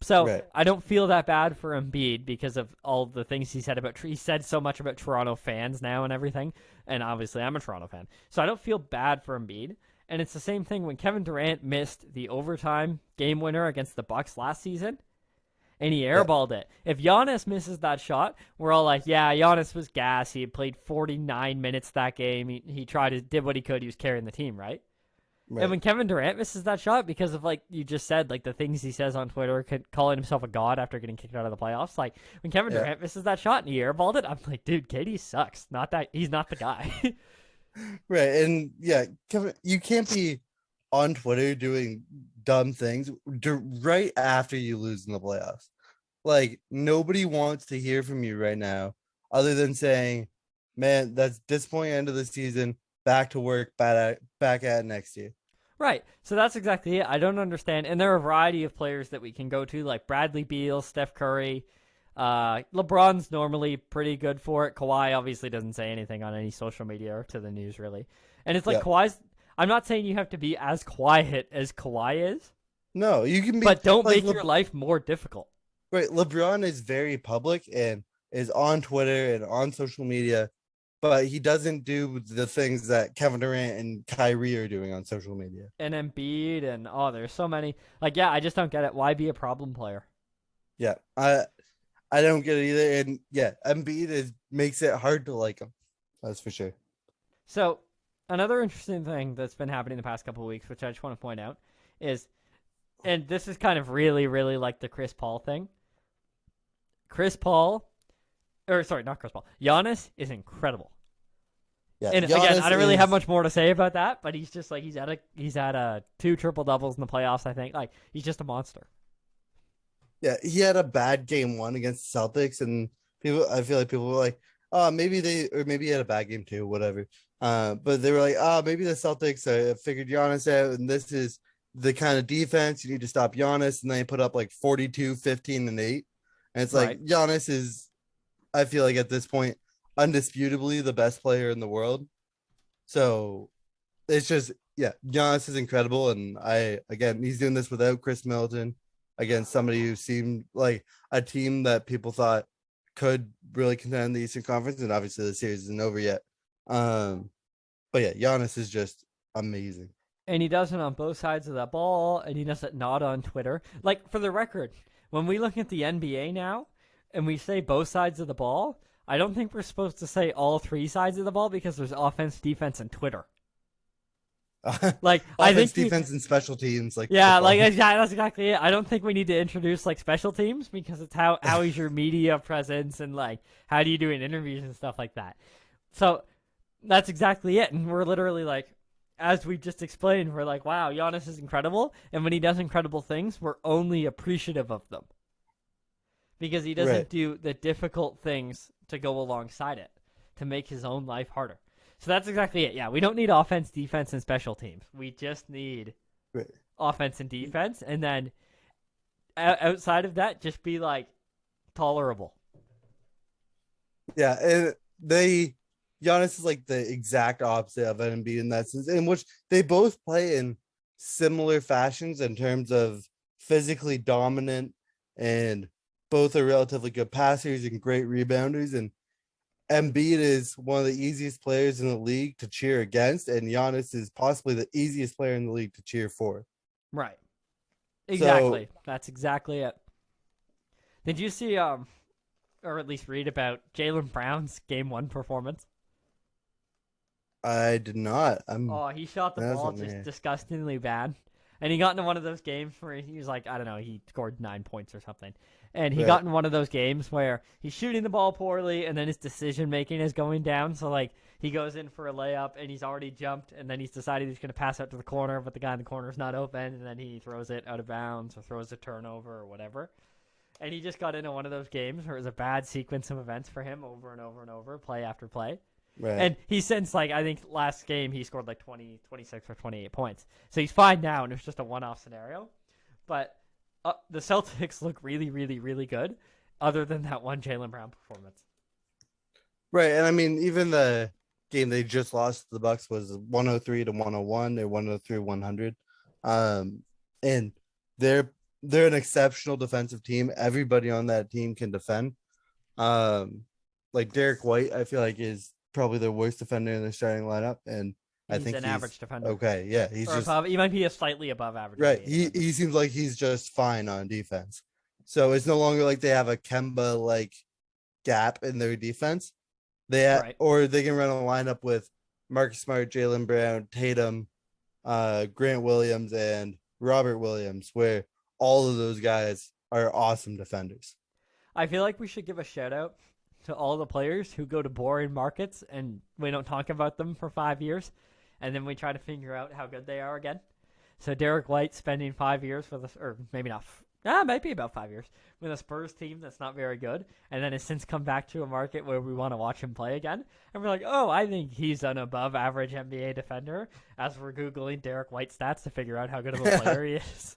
So Right. I don't feel that bad for Embiid because of all the things he said about. He said so much about Toronto fans now and everything, and obviously I'm a Toronto fan, so I don't feel bad for Embiid. And it's the same thing when Kevin Durant missed the overtime game winner against the Bucks last season, and he Yeah. airballed it. If Giannis misses that shot, we're all like, yeah, Giannis was gas. He had played 49 minutes that game. He did what he could. He was carrying the team, right? And Right. when Kevin Durant misses that shot because of, like you just said, like the things he says on Twitter, calling himself a god after getting kicked out of the playoffs, like when Kevin Yeah. Durant misses that shot and he airballed it, I'm like, dude, KD sucks. He's not the guy. Right. And yeah, Kevin, you can't be on Twitter doing dumb things right after you lose in the playoffs. Like, nobody wants to hear from you right now other than saying, man, that's disappointing end of the season. Back to work, back at it next year. Right. So that's exactly it. I don't understand. And there are a variety of players that we can go to, like Bradley Beal, Steph Curry. LeBron's normally pretty good for it. Kawhi obviously doesn't say anything on any social media or to the news, really. And it's like Yeah. Kawhi's. I'm not saying you have to be as quiet as Kawhi is, No, you can be, but don't like, make your life more difficult. right. LeBron is very public and is on Twitter and on social media, but he doesn't do the things that Kevin Durant and Kyrie are doing on social media. And Embiid and there's so many. Like, yeah, I just don't get it. Why be a problem player? Yeah, I don't get it either. And yeah, Embiid makes it hard to like him. That's for sure. So, another interesting thing that's been happening the past couple of weeks, which I just want to point out, is, and this is kind of really, really like the Chris Paul thing. Chris Paul, or sorry, not Chris Paul. Giannis is incredible. Yeah, And Giannis again, I don't really have is- much more to say about that, but he's just like he's had a 2 triple doubles in the playoffs. I think like he's just a monster. Yeah, he had a bad game 1 against the Celtics, and I feel like people were like, oh, maybe maybe he had a bad game 2, whatever. But they were like, oh, maybe the Celtics figured Giannis out, and this is the kind of defense you need to stop Giannis, and they put up like 42, 15, and 8. And it's like Right. Giannis is, I feel like at this point, undisputably the best player in the world. So it's just, yeah, Giannis is incredible. And again, he's doing this without Chris Middleton against somebody who seemed like a team that people thought could really contend in the Eastern Conference. And obviously the series isn't over yet. But yeah, Giannis is just amazing. And he does it on both sides of the ball, and he does it not on Twitter. Like, for the record, when we look at the NBA now and we say both sides of the ball, I don't think we're supposed to say all 3 sides of the ball because there's offense, defense, and Twitter. Like, I Offense, think defense, and special teams. Like, yeah, football. like that's exactly it. I don't think we need to introduce like special teams because it's how is your media presence and like how do you do in interviews and stuff like that. So that's exactly it. And we're literally like, as we just explained, we're like, wow, Giannis is incredible. And when he does incredible things, we're only appreciative of them because he doesn't Right. do the difficult things to go alongside it to make his own life harder. So that's exactly it. Yeah, we don't need offense, defense, and special teams. We just need Right. offense and defense. And then outside of that, just be like tolerable. Yeah, and Giannis is like the exact opposite of Embiid in that sense, in which they both play in similar fashions in terms of physically dominant, and both are relatively good passers and great rebounders. And Embiid is one of the easiest players in the league to cheer against, and Giannis is possibly the easiest player in the league to cheer for. Right. Exactly. That's exactly it. Did you see or at least read about Jaylen Brown's game 1 performance? I did not. Oh, he shot the That's ball on just me. disgustingly bad. And he got into one of those games where he was like, I don't know, he scored 9 points or something. And he Right. got in one of those games where he's shooting the ball poorly and then his decision making is going down. So, like, he goes in for a layup and he's already jumped and then he's decided he's going to pass out to the corner, but the guy in the corner is not open. And then he throws it out of bounds or throws a turnover or whatever. And he just got into one of those games where it was a bad sequence of events for him over and over and over, play after play. Right. And he since, like, I think last game he scored like 20, 26 or 28 points. So he's fine now, and it's just a one-off scenario. But the Celtics look really, really, really good, other than that one Jaylen Brown performance. Right. And I mean, even the game they just lost to the Bucks was 103 to 101. They're 103-100. And they're an exceptional defensive team. Everybody on that team can defend. Like Derek White, I feel like is probably the worst defender in the starting lineup, and I think He's an average defender. Okay, yeah, he's or just above. He might be a slightly above average. right. defender. He seems like he's just fine on defense. So it's no longer like they have a Kemba like gap in their defense. Right. Or they can run a lineup with Marcus Smart, Jaylen Brown, Tatum, Grant Williams, and Robert Williams, where all of those guys are awesome defenders. I feel like we should give a shout out to all the players who go to boring markets and we don't talk about them for 5 years, and then we try to figure out how good they are again. So Derek White spending 5 years for the, or maybe not, might be about 5 years with a Spurs team that's not very good, and then has since come back to a market where we want to watch him play again, and we're like, oh, I think he's an above average NBA defender. As we're googling Derek White stats to figure out how good of a player he is.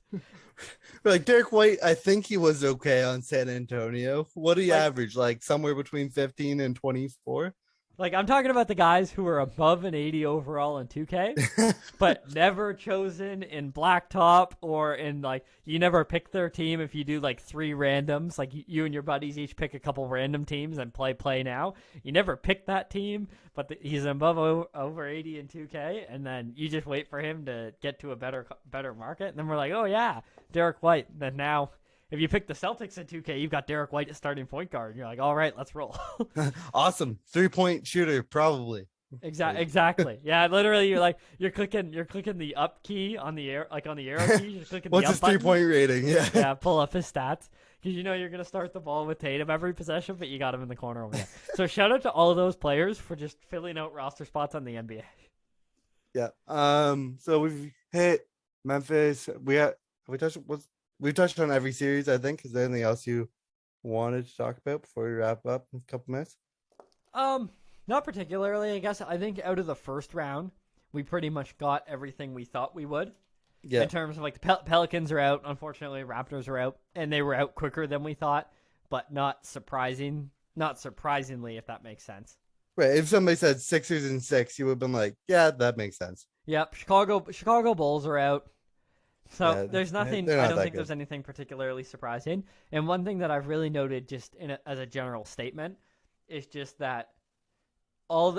Like Derek White, I think he was okay on San Antonio. What do you Like- average? Like somewhere between 15 and 24? Like, I'm talking about the guys who are above an 80 overall in 2K, but never chosen in Blacktop or in, like, you never pick their team if you do, like, 3 randoms. Like, you and your buddies each pick a couple random teams and play now. You never pick that team, but he's above over 80 in 2K, and then you just wait for him to get to a better market. And then we're like, oh, yeah, Derek White. Then now, if you pick the Celtics in 2K, you've got Derek White as starting point guard. And you're like, all right, let's roll. Awesome. 3-point shooter, probably. Exactly. Yeah, literally, you're clicking the up key on the arrow key. You're clicking What's the his up button. 3-point rating? Yeah. Yeah, pull up his stats because you know you're gonna start the ball with Tatum every possession, but you got him in the corner over there. So shout out to all of those players for just filling out roster spots on the NBA. Yeah. So we've hit Memphis. We've touched on every series, I think. Is there anything else you wanted to talk about before we wrap up in a couple minutes? Not particularly. I guess I think out of the first round, we pretty much got everything we thought we would. Yeah. In terms of like the Pelicans are out, unfortunately, Raptors are out, and they were out quicker than we thought, but not surprisingly, if that makes sense. Right. If somebody said Sixers and 6, you would have been like, yeah, that makes sense. Yep, Chicago Bulls are out. So Yeah, there's nothing. they're I not don't that think good. there's anything particularly surprising. And one thing that I've really noted, just as a general statement, is just that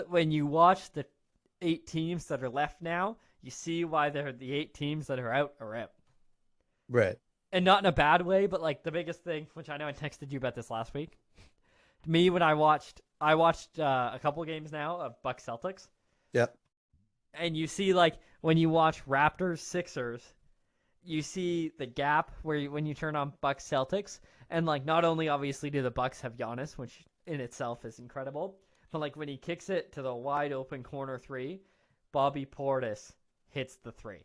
when you watch the 8 teams that are left now, you see why they're the 8 teams that are out. Right. And not in a bad way, but like the biggest thing, which I know I texted you about this last week. Me, when I watched a couple games now of Bucks Celtics. Yep. And you see, like, when you watch Raptors Sixers, you see the gap when you turn on Bucks Celtics, and like not only obviously do the Bucks have Giannis, which in itself is incredible, but like when he kicks it to the wide open corner 3, Bobby Portis hits the 3.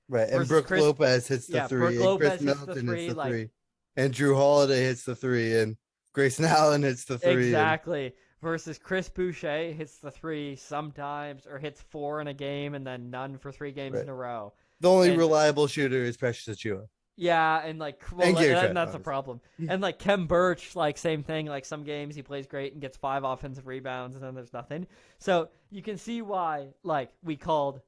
Right. And Versus Brook Lopez hits the 3. Brook And Lopez Chris hits the Middleton 3, hits the like- 3. And Drew Holiday hits the 3. And Grayson Allen hits the 3. Exactly. Versus Chris Boucher hits the 3 sometimes, or hits 4 in a game and then none for 3 games Right. in a row. The only And- reliable shooter is Precious Achua. Yeah, and like, And Gary Trent, that's a obviously. problem. And like Kem Birch, like same thing. Like some games he plays great and gets 5 offensive rebounds, and then there's nothing. So you can see why, like, we called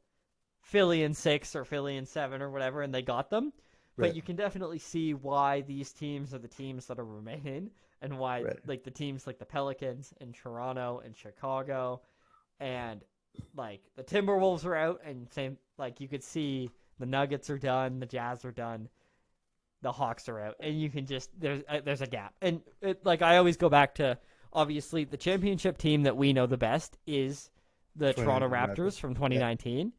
Philly in 6 or Philly in 7 or whatever, and they got them. But Right. you can definitely see why these teams are the teams that are remaining, and why Right. like the teams like the Pelicans and Toronto and Chicago, and like the Timberwolves are out, and same, like you could see the Nuggets are done, the Jazz are done. the Hawks are out, and you can just there's a gap. And like I always go back to, obviously the championship team that we know the best is the Toronto Raptors from 2019. Yeah.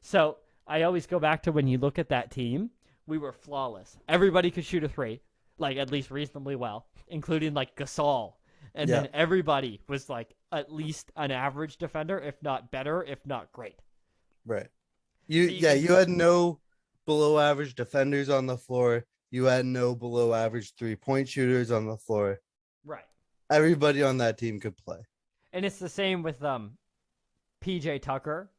So I always go back to when you look at that team, we were flawless. Everybody could shoot a three, like at least reasonably well, including like Gasol. And then everybody was like at least an average defender, if not better, if not great. Right. You had no below average defenders on the floor. You had no below average 3-point shooters on the floor. Right. Everybody on that team could play. And it's the same with PJ Tucker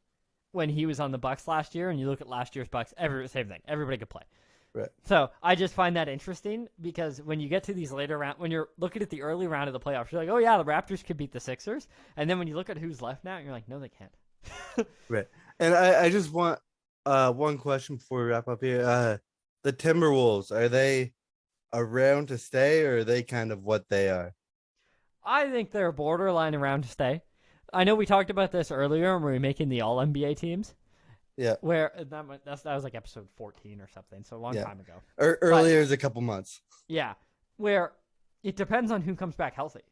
when he was on the Bucks last year, and you look at last year's Bucks, same thing. Everybody could play. Right. So I just find that interesting because when you get to these later rounds, when you're looking at the early round of the playoffs, you're like, oh yeah, the Raptors could beat the Sixers. And then when you look at who's left now, you're like, no, they can't. Right. And I just want one question before we wrap up here. The Timberwolves, are they around to stay, or are they kind of what they are? I think they're borderline around to stay. I know we talked about this earlier when we were making the All-NBA teams. Yeah. Where that was like episode 14 or something, so a long time ago. Earlier is a couple months. Yeah. Where it depends on who comes back healthy.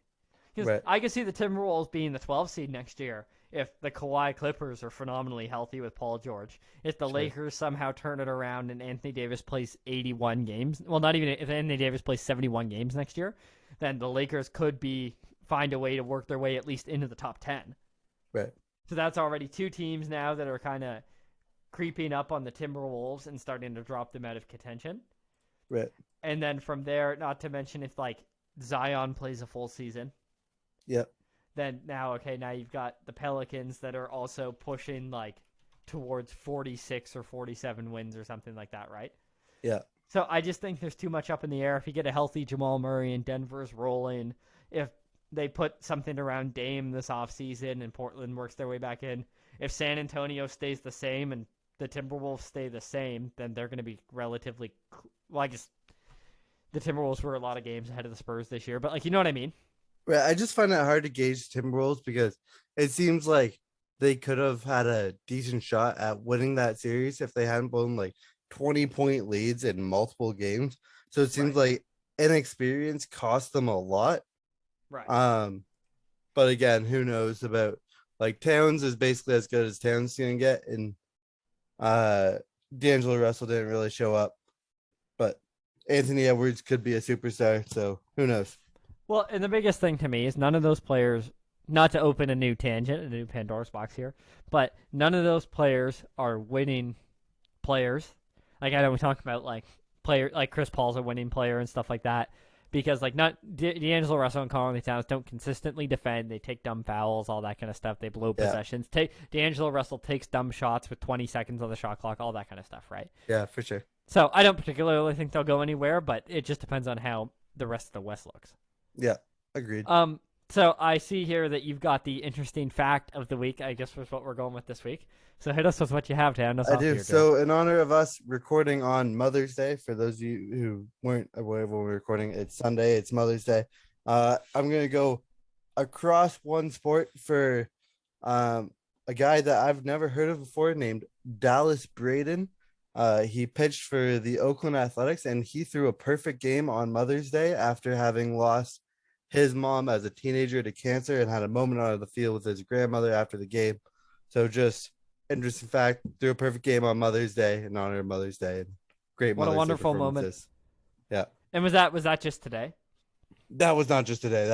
Because I could see the Timberwolves being the 12 seed next year if the Kawhi Clippers are phenomenally healthy with Paul George. If the Lakers somehow turn it around and Anthony Davis plays 81 games, well, not even if Anthony Davis plays 71 games next year, then the Lakers could find a way to work their way at least into the top 10. Right. So that's already two teams now that are kind of creeping up on the Timberwolves and starting to drop them out of contention. Right. And then from there, not to mention if like Zion plays a full season. Yep. Then now you've got the Pelicans that are also pushing like towards 46 or 47 wins or something like that, right? Yeah. So I just think there's too much up in the air. If you get a healthy Jamal Murray and Denver's rolling, if they put something around Dame this offseason and Portland works their way back in, if San Antonio stays the same and the Timberwolves stay the same, then they're going to be relatively the Timberwolves were a lot of games ahead of the Spurs this year, but like, you know what I mean? Right. I just find it hard to gauge Timberwolves because it seems like they could have had a decent shot at winning that series if they hadn't blown like 20-point leads in multiple games. So it seems like inexperience cost them a lot. Right. But again, who knows about like Towns is basically as good as Towns gonna get, and D'Angelo Russell didn't really show up, but Anthony Edwards could be a superstar. So who knows? Well, and the biggest thing to me is none of those players, not to open a new tangent, a new Pandora's box here, but none of those players are winning players. Like I know we talk about like Chris Paul's a winning player and stuff like that, because like not D'Angelo Russell and Karl-Anthony Towns don't consistently defend. They take dumb fouls, all that kind of stuff. They blow possessions. D'Angelo Russell takes dumb shots with 20 seconds on the shot clock, all that kind of stuff, right? Yeah, for sure. So I don't particularly think they'll go anywhere, but it just depends on how the rest of the West looks. Yeah, agreed. So I see here that you've got the interesting fact of the week, I guess was what we're going with this week. So hit us with what you have to end us off. I do. So in honor of us recording on Mother's Day, for those of you who weren't aware when we're recording, it's Sunday, it's Mother's Day. I'm going to go across one sport for a guy that I've never heard of before named Dallas Braden. He pitched for the Oakland Athletics, and he threw a perfect game on Mother's Day after having lost his mom as a teenager to cancer and had a moment on the field with his grandmother after the game. So just interesting fact, threw a perfect game on Mother's Day in honor of Mother's Day. Great Mother's Day. What a wonderful moment. Yeah. And was that just today? That was not just today.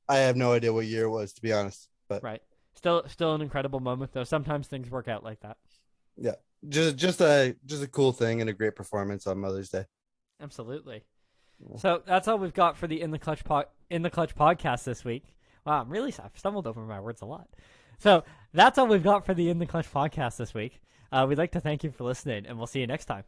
I have no idea what year it was, to be honest. But right. Still an incredible moment though. Sometimes things work out like that. Yeah. Just a cool thing and a great performance on Mother's Day. Absolutely. So that's all we've got for the In the Clutch podcast this week. Wow, I've stumbled over my words a lot. So that's all we've got for the In the Clutch podcast this week. We'd like to thank you for listening, and we'll see you next time.